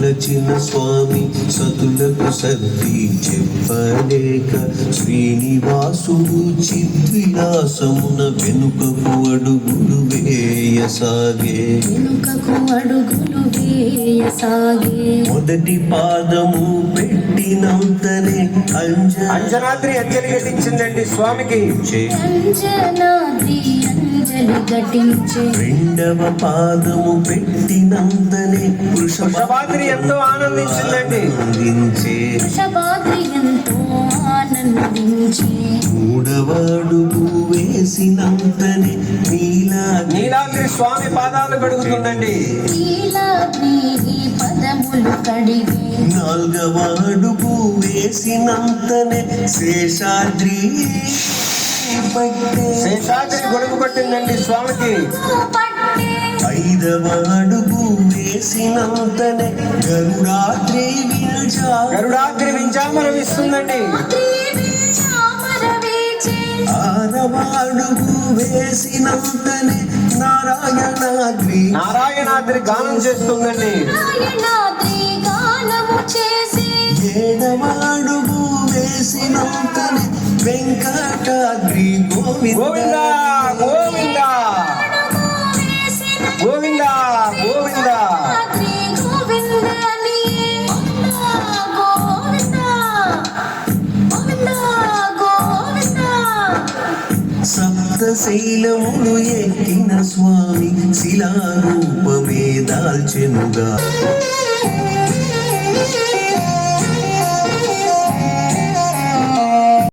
కొలచిన స్వామి సతులకు సర్ది చెప్పలేక శ్రీనివాసుడు చిద్విలాసమున వెనుకకు అడుగులు వేయసాగే మొదటి పాదము పెట్టినంతనే అంజనాద్రి అంజలి ఘటించిందండి స్వామికి. రెండవ పాదము పెట్టినంతనే వృషభాద్రి ఎంతో ఆనందించిందండి. మూడవ అడుగు వేసినంతనే నీలాద్రి స్వామి పాదాలు కడుగుతుందండి. నాలుగవ అడుగు వేసినంతనే శేషాద్రి గొడుగు పట్టిందండి స్వామికి. ఐదవ అడుగు వేసినంతనే గరుడాద్రి వింజామరం ఇస్తుందండి. ఆరవ అడుగు వేసినంతనే నారాయణాద్రి గానం చేస్తుందండి. ఏడవ అడుగు వేసినంతనే వెంకటాద్రి గోవింద గోవింద గోవింద గోవింద. సప్తశైలములు ఎక్కిన స్వామి శిలారూపమే దాల్చెనుగా.